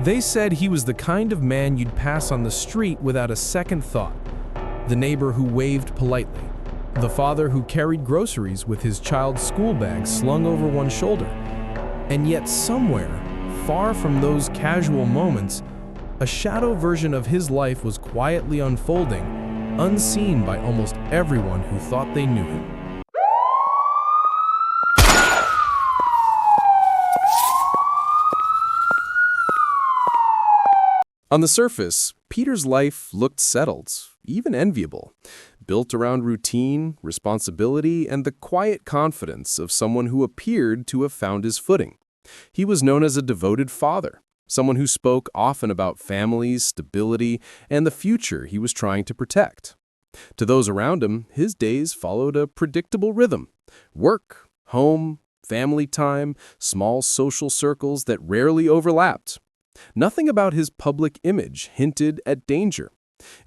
They said he was the kind of man you'd pass on the street without a second thought. The neighbor who waved politely. The father who carried groceries with his child's school bag slung over one shoulder. And yet somewhere, far from those casual moments, a shadow version of his life was quietly unfolding, unseen by almost everyone who thought they knew him. On the surface, Peter's life looked settled, even enviable, built around routine, responsibility, and the quiet confidence of someone who appeared to have found his footing. He was known as a devoted father, someone who spoke often about families, stability, and the future he was trying to protect. To those around him, his days followed a predictable rhythm: work, home, family time, small social circles that rarely overlapped. Nothing about his public image hinted at danger.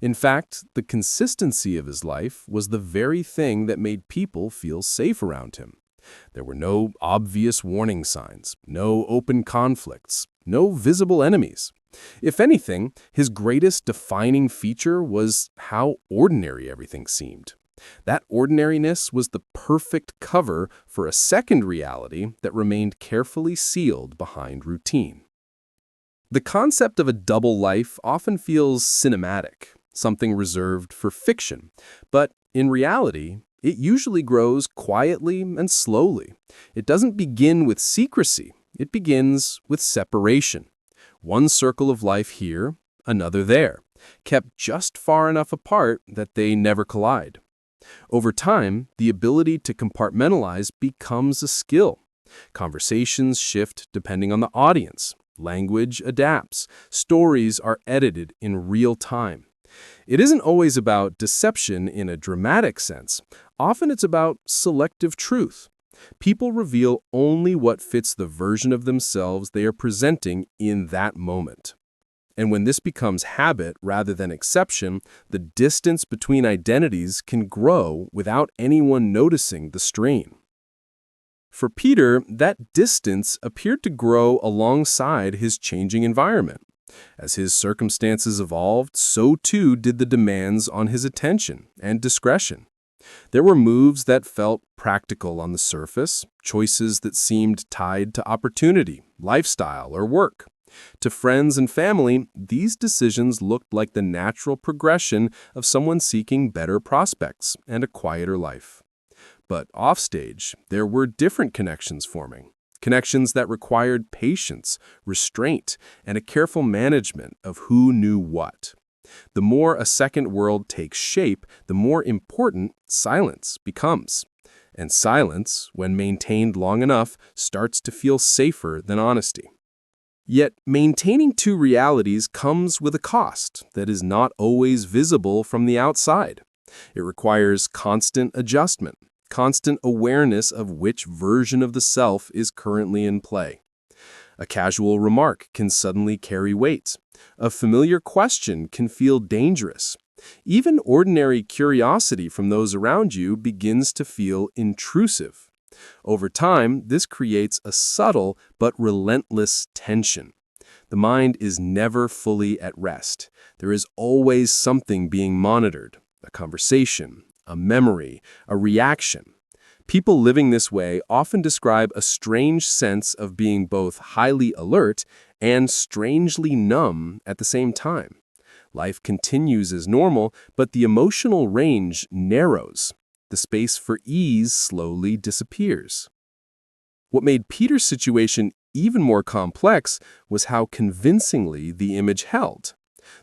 In fact, the consistency of his life was the very thing that made people feel safe around him. There were no obvious warning signs, no open conflicts, no visible enemies. If anything, his greatest defining feature was how ordinary everything seemed. That ordinariness was the perfect cover for a second reality that remained carefully sealed behind routine. The concept of a double life often feels cinematic, something reserved for fiction, but in reality, it usually grows quietly and slowly. It doesn't begin with secrecy, it begins with separation. One circle of life here, another there, kept just far enough apart that they never collide. Over time, the ability to compartmentalize becomes a skill. Conversations shift depending on the audience. Language adapts. Stories are edited in real time. It isn't always about deception in a dramatic sense. Often it's about selective truth. People reveal only what fits the version of themselves they are presenting in that moment. And when this becomes habit rather than exception, the distance between identities can grow without anyone noticing the strain. For Peter, that distance appeared to grow alongside his changing environment. As his circumstances evolved, so too did the demands on his attention and discretion. There were moves that felt practical on the surface, choices that seemed tied to opportunity, lifestyle, or work. To friends and family, these decisions looked like the natural progression of someone seeking better prospects and a quieter life. But offstage, there were different connections forming, connections that required patience, restraint, and a careful management of who knew what. The more a second world takes shape, the more important silence becomes. And silence, when maintained long enough, starts to feel safer than honesty. Yet, maintaining two realities comes with a cost that is not always visible from the outside. It requires constant adjustment, constant awareness of which version of the self is currently in play. A casual remark can suddenly carry weight. A familiar question can feel dangerous. Even ordinary curiosity from those around you begins to feel intrusive. Over time, this creates a subtle but relentless tension. The mind is never fully at rest. There is always something being monitored, a conversation, a memory, a reaction. People living this way often describe a strange sense of being both highly alert and strangely numb at the same time. Life continues as normal, but the emotional range narrows. The space for ease slowly disappears. What made Peter's situation even more complex was how convincingly the image held.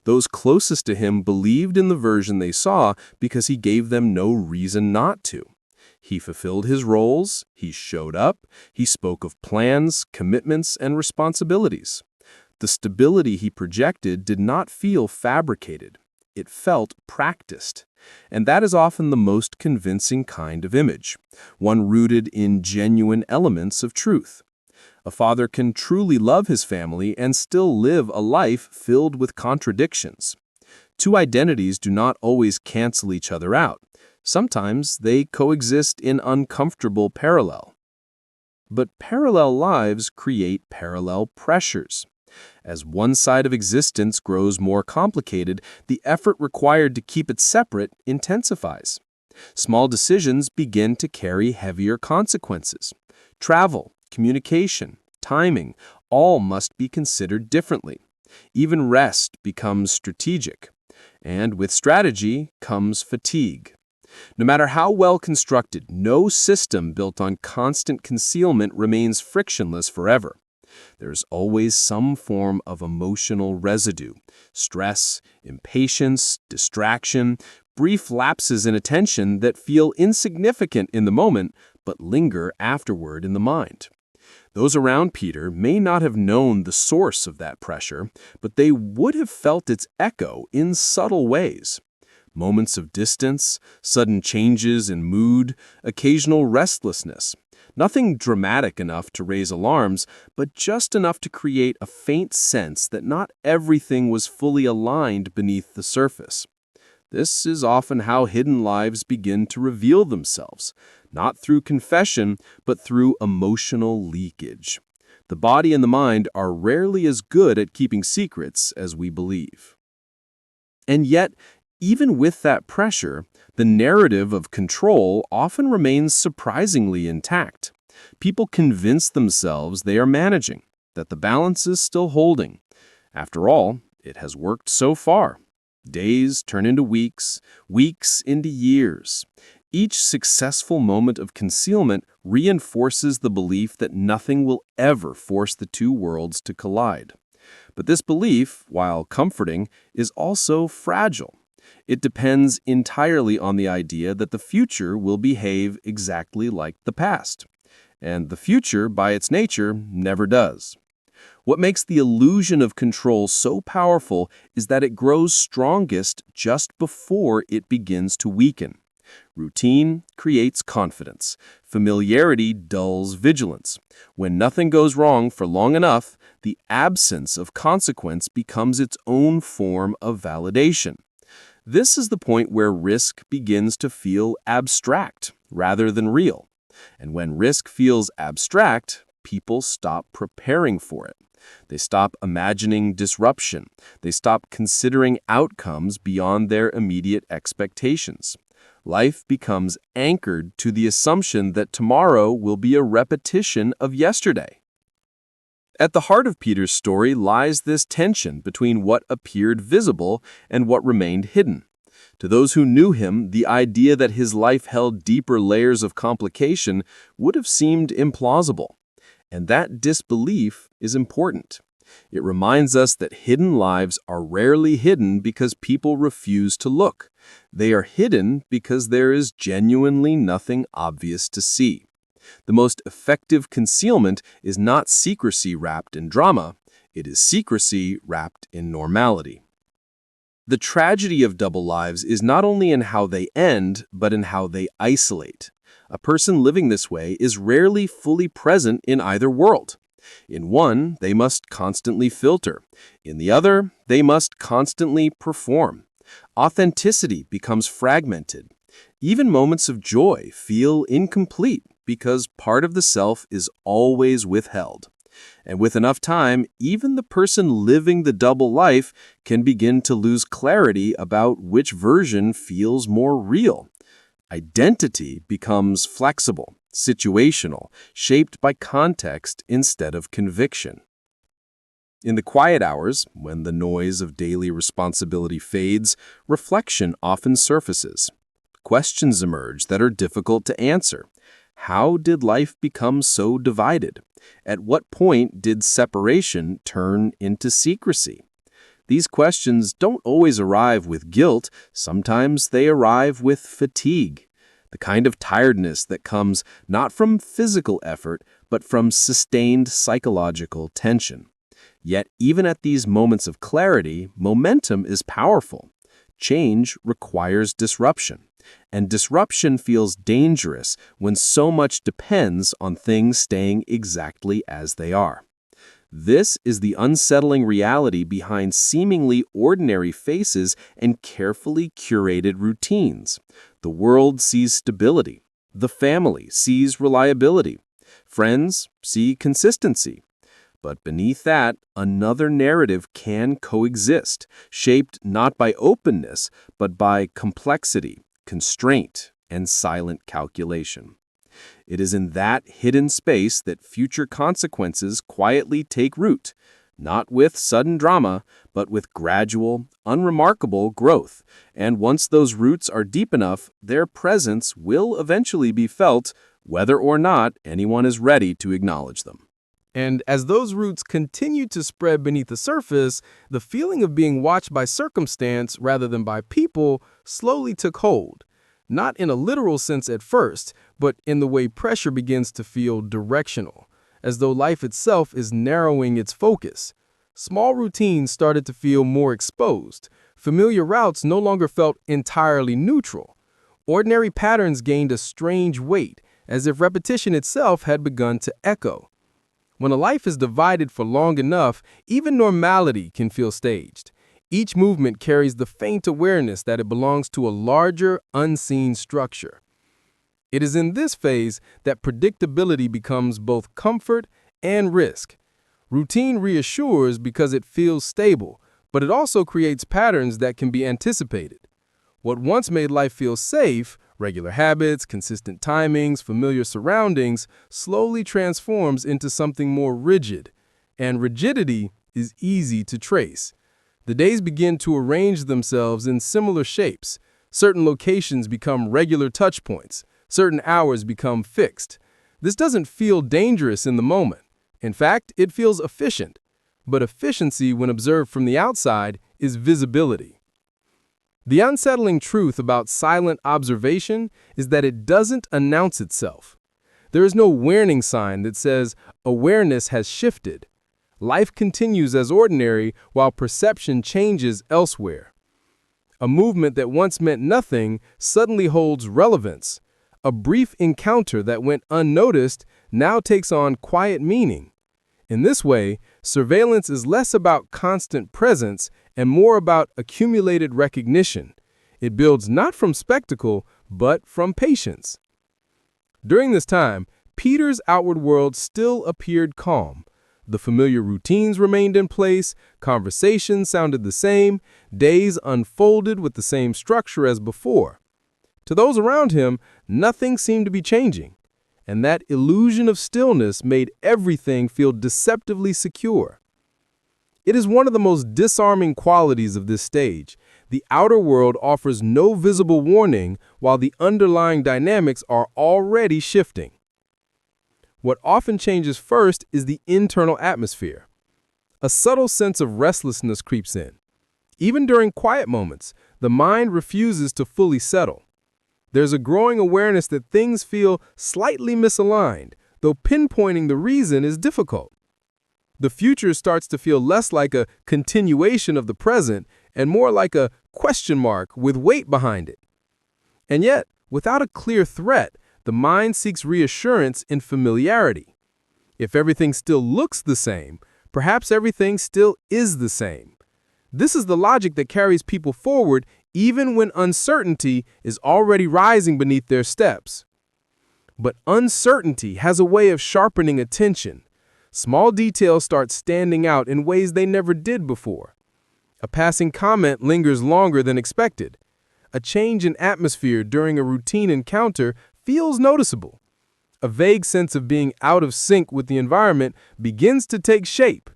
Those closest to him believed in the version they saw because he gave them no reason not to. He fulfilled his roles, he showed up, he spoke of plans, commitments, and responsibilities. The stability he projected did not feel fabricated. It felt practiced. And that is often the most convincing kind of image, one rooted in genuine elements of truth. A father can truly love his family and still live a life filled with contradictions. Two identities do not always cancel each other out. Sometimes they coexist in uncomfortable parallel. But parallel lives create parallel pressures. As one side of existence grows more complicated, the effort required to keep it separate intensifies. Small decisions begin to carry heavier consequences. Travel, communication, timing, all must be considered differently. Even rest becomes strategic. And with strategy comes fatigue. No matter how well constructed, no system built on constant concealment remains frictionless forever. There's always some form of emotional residue: stress, impatience, distraction, brief lapses in attention that feel insignificant in the moment but linger afterward in the mind. Those around Peter may not have known the source of that pressure, but they would have felt its echo in subtle ways. Moments of distance, sudden changes in mood, occasional restlessness. Nothing dramatic enough to raise alarms, but just enough to create a faint sense that not everything was fully aligned beneath the surface. This is often how hidden lives begin to reveal themselves, not through confession, but through emotional leakage. The body and the mind are rarely as good at keeping secrets as we believe. And yet, even with that pressure, the narrative of control often remains surprisingly intact. People convince themselves they are managing, that the balance is still holding. After all, it has worked so far. Days turn into weeks, weeks into years. Each successful moment of concealment reinforces the belief that nothing will ever force the two worlds to collide. But this belief, while comforting, is also fragile. It depends entirely on the idea that the future will behave exactly like the past. And the future, by its nature, never does. What makes the illusion of control so powerful is that it grows strongest just before it begins to weaken. Routine creates confidence. Familiarity dulls vigilance. When nothing goes wrong for long enough, the absence of consequence becomes its own form of validation. This is the point where risk begins to feel abstract rather than real. And when risk feels abstract, people stop preparing for it. They stop imagining disruption. They stop considering outcomes beyond their immediate expectations. Life becomes anchored to the assumption that tomorrow will be a repetition of yesterday. At the heart of Peter's story lies this tension between what appeared visible and what remained hidden. To those who knew him, the idea that his life held deeper layers of complication would have seemed implausible. And that disbelief is important. It reminds us that hidden lives are rarely hidden because people refuse to look. They are hidden because there is genuinely nothing obvious to see. The most effective concealment is not secrecy wrapped in drama, it is secrecy wrapped in normality. The tragedy of double lives is not only in how they end, but in how they isolate. A person living this way is rarely fully present in either world. In one, they must constantly filter. In the other, they must constantly perform. Authenticity becomes fragmented. Even moments of joy feel incomplete because part of the self is always withheld. And with enough time, even the person living the double life can begin to lose clarity about which version feels more real. Identity becomes flexible, situational, shaped by context instead of conviction. In the quiet hours, when the noise of daily responsibility fades, reflection often surfaces. Questions emerge that are difficult to answer. How did life become so divided? At what point did separation turn into secrecy? These questions don't always arrive with guilt, sometimes they arrive with fatigue, the kind of tiredness that comes not from physical effort, but from sustained psychological tension. Yet even at these moments of clarity, momentum is powerful. Change requires disruption, and disruption feels dangerous when so much depends on things staying exactly as they are. This is the unsettling reality behind seemingly ordinary faces and carefully curated routines. The world sees stability. The family sees reliability. Friends see consistency. But beneath that, another narrative can coexist, shaped not by openness, but by complexity, constraint, and silent calculation. It is in that hidden space that future consequences quietly take root, not with sudden drama, but with gradual, unremarkable growth. And once those roots are deep enough, their presence will eventually be felt, whether or not anyone is ready to acknowledge them. And as those roots continued to spread beneath the surface, the feeling of being watched by circumstance rather than by people slowly took hold. Not in a literal sense at first, but in the way pressure begins to feel directional, as though life itself is narrowing its focus. Small routines started to feel more exposed. Familiar routes no longer felt entirely neutral. Ordinary patterns gained a strange weight, as if repetition itself had begun to echo. When a life is divided for long enough, even normality can feel staged. Each movement carries the faint awareness that it belongs to a larger, unseen structure. It is in this phase that predictability becomes both comfort and risk. Routine reassures because it feels stable, but it also creates patterns that can be anticipated. What once made life feel safe, regular habits, consistent timings, familiar surroundings, slowly transforms into something more rigid, and rigidity is easy to trace. The days begin to arrange themselves in similar shapes. Certain locations become regular touch points. Certain hours become fixed. This doesn't feel dangerous in the moment. In fact, it feels efficient. But efficiency, when observed from the outside, is visibility. The unsettling truth about silent observation is that it doesn't announce itself. There is no warning sign that says awareness has shifted. Life continues as ordinary while perception changes elsewhere. A movement that once meant nothing suddenly holds relevance. A brief encounter that went unnoticed now takes on quiet meaning. In this way, surveillance is less about constant presence and more about accumulated recognition. It builds not from spectacle, but from patience. During this time, Peter's outward world still appeared calm. The familiar routines remained in place, conversations sounded the same, days unfolded with the same structure as before. To those around him, nothing seemed to be changing, and that illusion of stillness made everything feel deceptively secure. It is one of the most disarming qualities of this stage. The outer world offers no visible warning while the underlying dynamics are already shifting. What often changes first is the internal atmosphere. A subtle sense of restlessness creeps in. Even during quiet moments, the mind refuses to fully settle. There's a growing awareness that things feel slightly misaligned, though pinpointing the reason is difficult. The future starts to feel less like a continuation of the present and more like a question mark with weight behind it. And yet, without a clear threat, the mind seeks reassurance in familiarity. If everything still looks the same, perhaps everything still is the same. This is the logic that carries people forward even when uncertainty is already rising beneath their steps. But uncertainty has a way of sharpening attention. Small details start standing out in ways they never did before. A passing comment lingers longer than expected. A change in atmosphere during a routine encounter feels noticeable. A vague sense of being out of sync with the environment begins to take shape.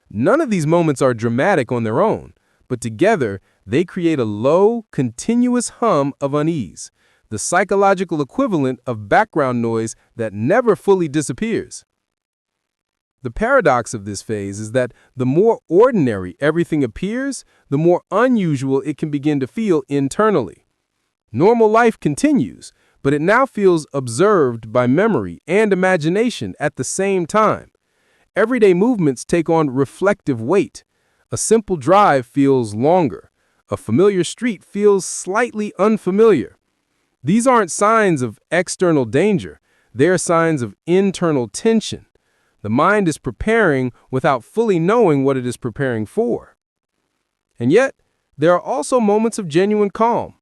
None of these moments are dramatic on their own, but together they create a low, continuous hum of unease, the psychological equivalent of background noise that never fully disappears. The paradox of this phase is that the more ordinary everything appears, the more unusual it can begin to feel internally. Normal life continues, but it now feels observed by memory and imagination at the same time. Everyday movements take on reflective weight. A simple drive feels longer. A familiar street feels slightly unfamiliar. These aren't signs of external danger. They're signs of internal tension. The mind is preparing without fully knowing what it is preparing for. And yet, there are also moments of genuine calm.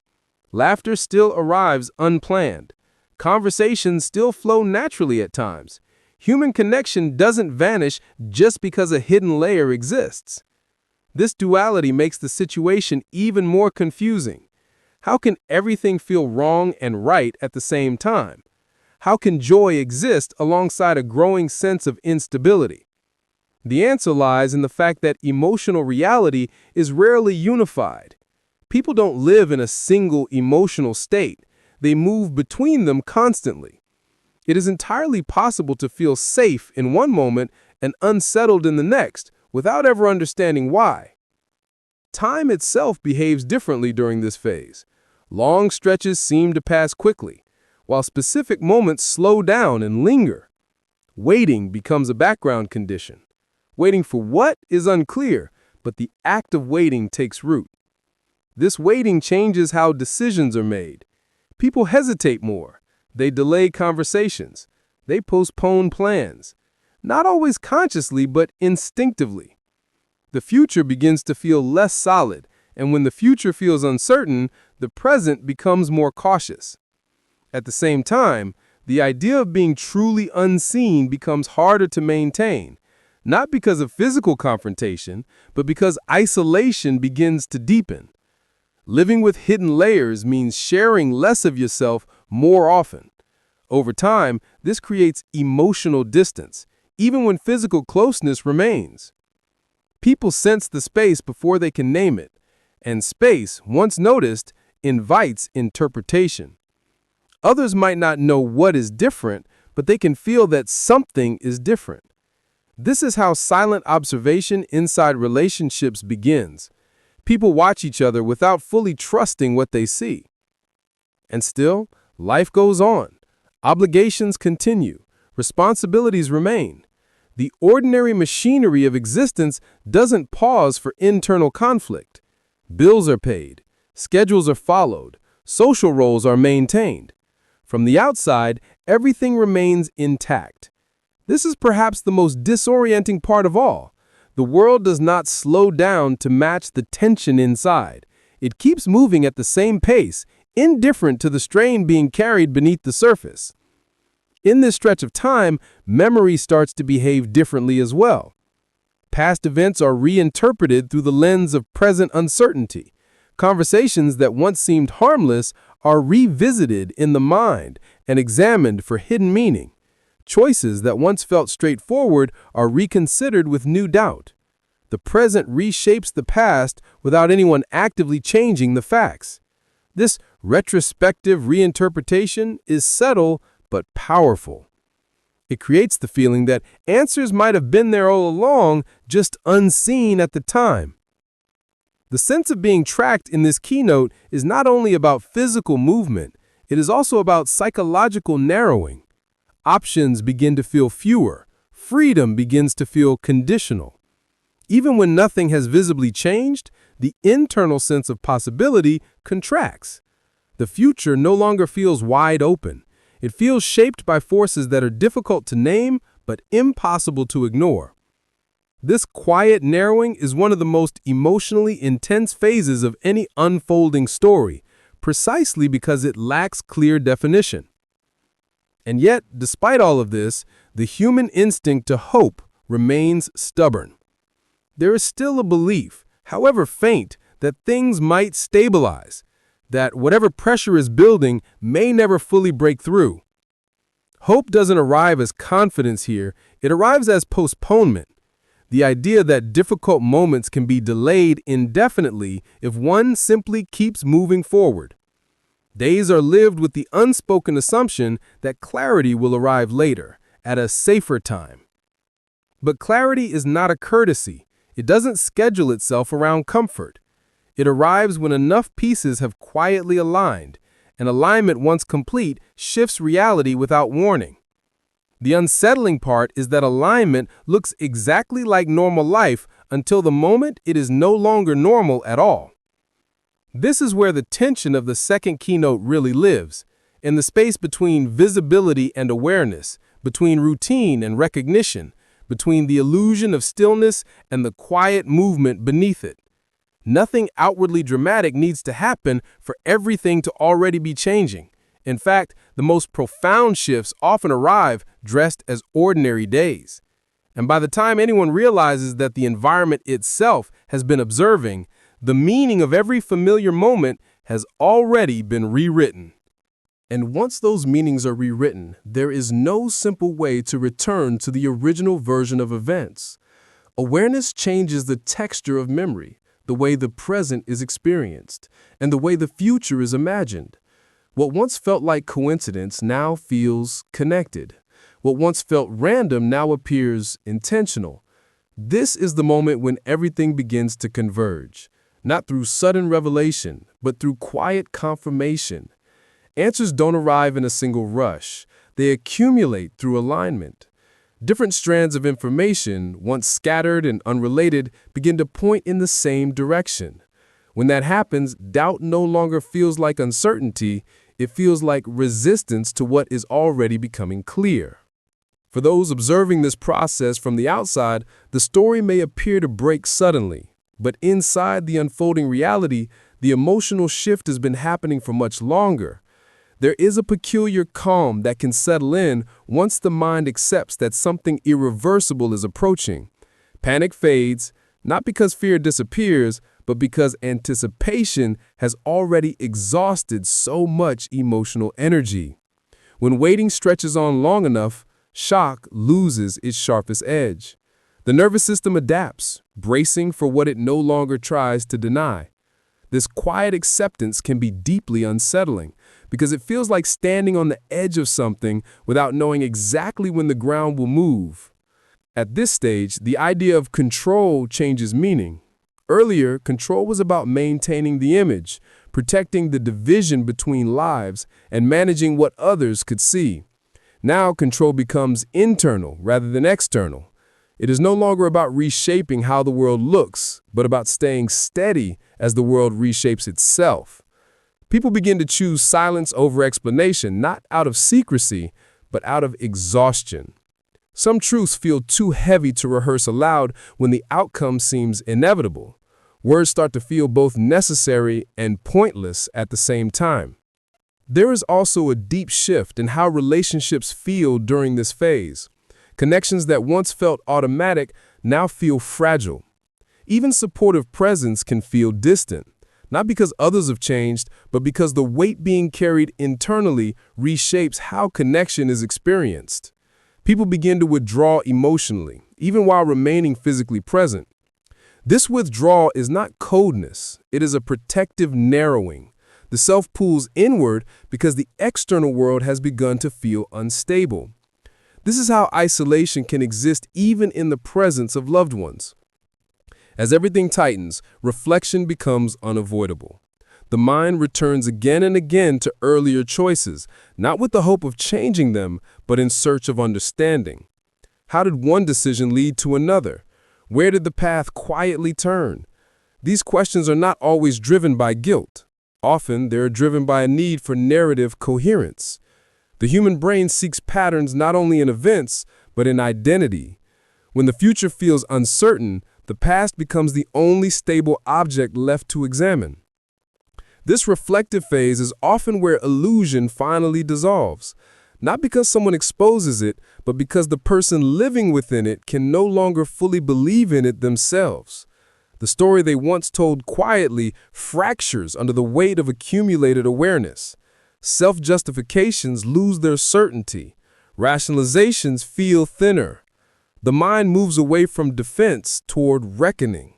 Laughter still arrives unplanned. Conversations still flow naturally at times. Human connection doesn't vanish just because a hidden layer exists. This duality makes the situation even more confusing. How can everything feel wrong and right at the same time? How can joy exist alongside a growing sense of instability? The answer lies in the fact that emotional reality is rarely unified. People don't live in a single emotional state. They move between them constantly. It is entirely possible to feel safe in one moment and unsettled in the next without ever understanding why. Time itself behaves differently during this phase. Long stretches seem to pass quickly, while specific moments slow down and linger. Waiting becomes a background condition. Waiting for what is unclear, but the act of waiting takes root. This waiting changes how decisions are made. People hesitate more. They delay conversations. They postpone plans. Not always consciously, but instinctively. The future begins to feel less solid, and when the future feels uncertain, the present becomes more cautious. At the same time, the idea of being truly unseen becomes harder to maintain, not because of physical confrontation, but because isolation begins to deepen. Living with hidden layers means sharing less of yourself more often. Over time, this creates emotional distance, even when physical closeness remains. People sense the space before they can name it, and space, once noticed, invites interpretation. Others might not know what is different, but they can feel that something is different. This is how silent observation inside relationships begins. People watch each other without fully trusting what they see. And still, life goes on. Obligations continue. Responsibilities remain. The ordinary machinery of existence doesn't pause for internal conflict. Bills are paid. Schedules are followed. Social roles are maintained. From the outside, everything remains intact. This is perhaps the most disorienting part of all. The world does not slow down to match the tension inside. It keeps moving at the same pace, indifferent to the strain being carried beneath the surface. In this stretch of time, memory starts to behave differently as well. Past events are reinterpreted through the lens of present uncertainty. Conversations that once seemed harmless are revisited in the mind and examined for hidden meaning. Choices that once felt straightforward are reconsidered with new doubt. The present reshapes the past without anyone actively changing the facts. This retrospective reinterpretation is subtle but powerful. It creates the feeling that answers might have been there all along, just unseen at the time. The sense of being tracked in this keynote is not only about physical movement, it is also about psychological narrowing. Options begin to feel fewer. Freedom begins to feel conditional. Even when nothing has visibly changed, the internal sense of possibility contracts. The future no longer feels wide open. It feels shaped by forces that are difficult to name but impossible to ignore. This quiet narrowing is one of the most emotionally intense phases of any unfolding story, precisely because it lacks clear definition. And yet, despite all of this, the human instinct to hope remains stubborn. There is still a belief, however faint, that things might stabilize, that whatever pressure is building may never fully break through. Hope doesn't arrive as confidence here, it arrives as postponement. The idea that difficult moments can be delayed indefinitely if one simply keeps moving forward. Days are lived with the unspoken assumption that clarity will arrive later, at a safer time. But clarity is not a courtesy. It doesn't schedule itself around comfort. It arrives when enough pieces have quietly aligned, and alignment once complete shifts reality without warning. The unsettling part is that alignment looks exactly like normal life until the moment it is no longer normal at all. This is where the tension of the second keynote really lives, in the space between visibility and awareness, between routine and recognition, between the illusion of stillness and the quiet movement beneath it. Nothing outwardly dramatic needs to happen for everything to already be changing. In fact, the most profound shifts often arrive dressed as ordinary days. And by the time anyone realizes that the environment itself has been observing, the meaning of every familiar moment has already been rewritten. And once those meanings are rewritten, there is no simple way to return to the original version of events. Awareness changes the texture of memory, the way the present is experienced, and the way the future is imagined. What once felt like coincidence now feels connected. What once felt random now appears intentional. This is the moment when everything begins to converge, not through sudden revelation, but through quiet confirmation. Answers don't arrive in a single rush. They accumulate through alignment. Different strands of information, once scattered and unrelated, begin to point in the same direction. When that happens, doubt no longer feels like uncertainty. It feels like resistance to what is already becoming clear. For those observing this process from the outside, the story may appear to break suddenly, but inside the unfolding reality, the emotional shift has been happening for much longer. There is a peculiar calm that can settle in once the mind accepts that something irreversible is approaching. Panic fades, not because fear disappears, but because anticipation has already exhausted so much emotional energy. When waiting stretches on long enough, shock loses its sharpest edge. The nervous system adapts, bracing for what it no longer tries to deny. This quiet acceptance can be deeply unsettling because it feels like standing on the edge of something without knowing exactly when the ground will move. At this stage, the idea of control changes meaning. Earlier, control was about maintaining the image, protecting the division between lives, and managing what others could see. Now, control becomes internal rather than external. It is no longer about reshaping how the world looks, but about staying steady as the world reshapes itself. People begin to choose silence over explanation, not out of secrecy, but out of exhaustion. Some truths feel too heavy to rehearse aloud when the outcome seems inevitable. Words start to feel both necessary and pointless at the same time. There is also a deep shift in how relationships feel during this phase. Connections that once felt automatic now feel fragile. Even supportive presence can feel distant, not because others have changed, but because the weight being carried internally reshapes how connection is experienced. People begin to withdraw emotionally, even while remaining physically present. This withdrawal is not coldness, it is a protective narrowing. The self pulls inward because the external world has begun to feel unstable. This is how isolation can exist even in the presence of loved ones. As everything tightens, reflection becomes unavoidable. The mind returns again and again to earlier choices, not with the hope of changing them, but in search of understanding. How did one decision lead to another? Where did the path quietly turn? These questions are not always driven by guilt. Often, they are driven by a need for narrative coherence. The human brain seeks patterns not only in events, but in identity. When the future feels uncertain, the past becomes the only stable object left to examine. This reflective phase is often where illusion finally dissolves, not because someone exposes it, but because the person living within it can no longer fully believe in it themselves. The story they once told quietly fractures under the weight of accumulated awareness. Self-justifications lose their certainty. Rationalizations feel thinner. The mind moves away from defense toward reckoning.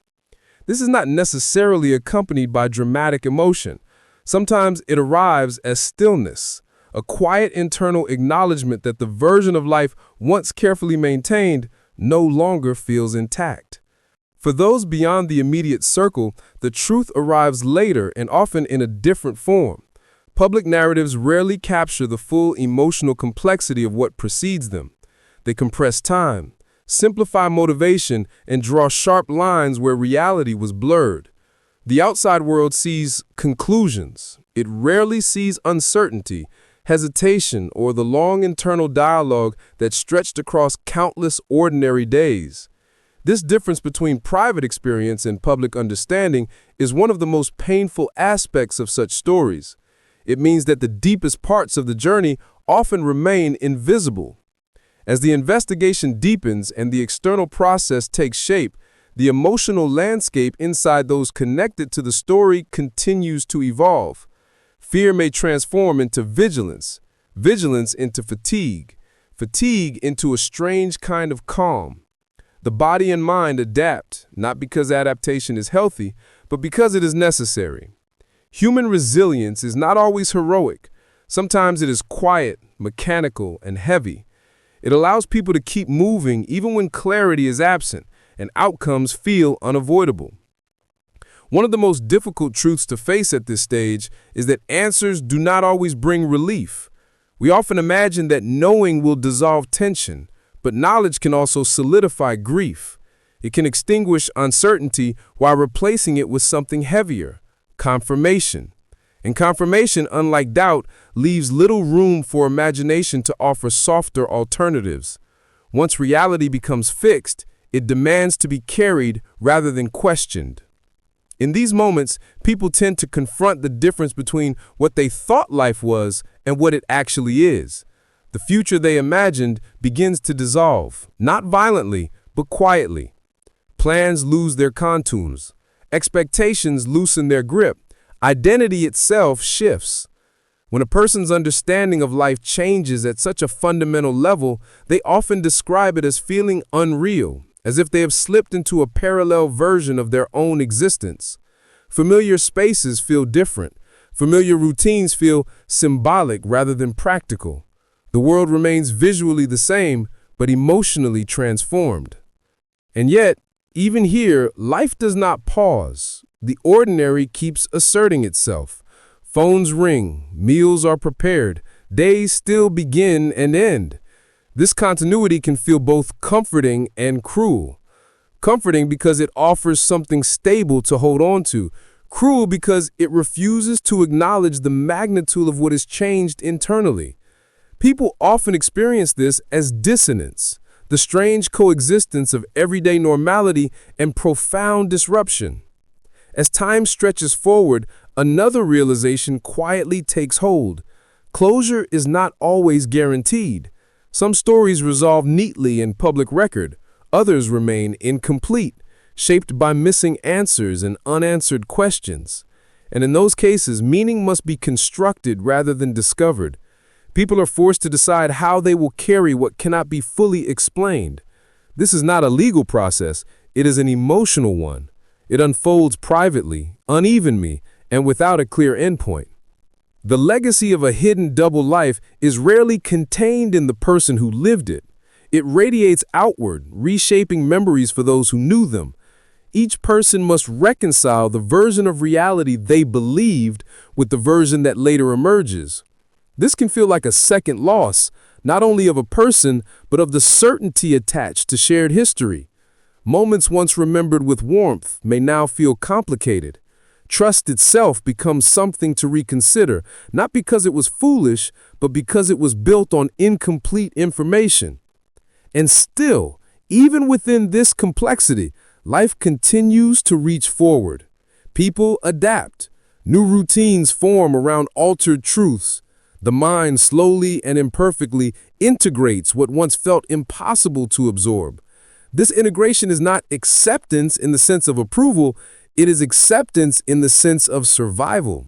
This is not necessarily accompanied by dramatic emotion. Sometimes it arrives as stillness, a quiet internal acknowledgement that the version of life once carefully maintained no longer feels intact. For those beyond the immediate circle, the truth arrives later and often in a different form. Public narratives rarely capture the full emotional complexity of what precedes them. They compress time, simplify motivation, and draw sharp lines where reality was blurred. The outside world sees conclusions. It rarely sees uncertainty, hesitation, or the long internal dialogue that stretched across countless ordinary days. This difference between private experience and public understanding is one of the most painful aspects of such stories. It means that the deepest parts of the journey often remain invisible. As the investigation deepens and the external process takes shape, the emotional landscape inside those connected to the story continues to evolve. Fear may transform into vigilance, vigilance into fatigue, fatigue into a strange kind of calm. The body and mind adapt, not because adaptation is healthy, but because it is necessary. Human resilience is not always heroic. Sometimes it is quiet, mechanical, and heavy. It allows people to keep moving even when clarity is absent and outcomes feel unavoidable. One of the most difficult truths to face at this stage is that answers do not always bring relief. We often imagine that knowing will dissolve tension, but knowledge can also solidify grief. It can extinguish uncertainty while replacing it with something heavier, confirmation. And confirmation, unlike doubt, leaves little room for imagination to offer softer alternatives. Once reality becomes fixed, it demands to be carried rather than questioned. In these moments, people tend to confront the difference between what they thought life was and what it actually is. The future they imagined begins to dissolve, not violently, but quietly. Plans lose their contours. Expectations loosen their grip. Identity itself shifts. When a person's understanding of life changes at such a fundamental level, they often describe it as feeling unreal, as if they have slipped into a parallel version of their own existence. Familiar spaces feel different. Familiar routines feel symbolic rather than practical. The world remains visually the same, but emotionally transformed. And yet, even here, life does not pause. The ordinary keeps asserting itself. Phones ring, meals are prepared, days still begin and end. This continuity can feel both comforting and cruel. Comforting because it offers something stable to hold on to. Cruel because it refuses to acknowledge the magnitude of what has changed internally. People often experience this as dissonance, the strange coexistence of everyday normality and profound disruption. As time stretches forward, another realization quietly takes hold. Closure is not always guaranteed. Some stories resolve neatly in public record. Others remain incomplete, shaped by missing answers and unanswered questions. And in those cases, meaning must be constructed rather than discovered. People are forced to decide how they will carry what cannot be fully explained. This is not a legal process, it is an emotional one. It unfolds privately, unevenly, and without a clear endpoint. The legacy of a hidden double life is rarely contained in the person who lived it. It radiates outward, reshaping memories for those who knew them. Each person must reconcile the version of reality they believed with the version that later emerges. This can feel like a second loss, not only of a person, but of the certainty attached to shared history. Moments once remembered with warmth may now feel complicated. Trust itself becomes something to reconsider, not because it was foolish, but because it was built on incomplete information. And still, even within this complexity, life continues to reach forward. People adapt. New routines form around altered truths. The mind slowly and imperfectly integrates what once felt impossible to absorb. This integration is not acceptance in the sense of approval, it is acceptance in the sense of survival.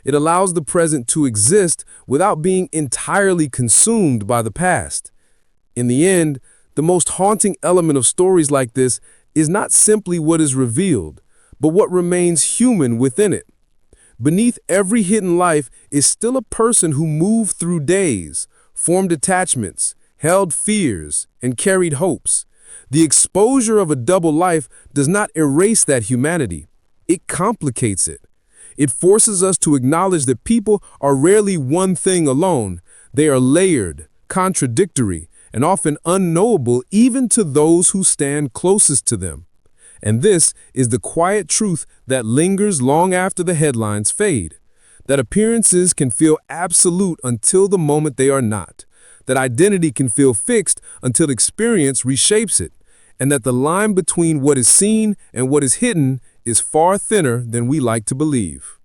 It allows the present to exist without being entirely consumed by the past. In the end, the most haunting element of stories like this is not simply what is revealed, but what remains human within it. Beneath every hidden life is still a person who moved through days, formed attachments, held fears, and carried hopes. The exposure of a double life does not erase that humanity. It complicates it. It forces us to acknowledge that people are rarely one thing alone. They are layered, contradictory, and often unknowable even to those who stand closest to them. And this is the quiet truth that lingers long after the headlines fade. That appearances can feel absolute until the moment they are not. That identity can feel fixed until experience reshapes it. And that the line between what is seen and what is hidden is far thinner than we like to believe.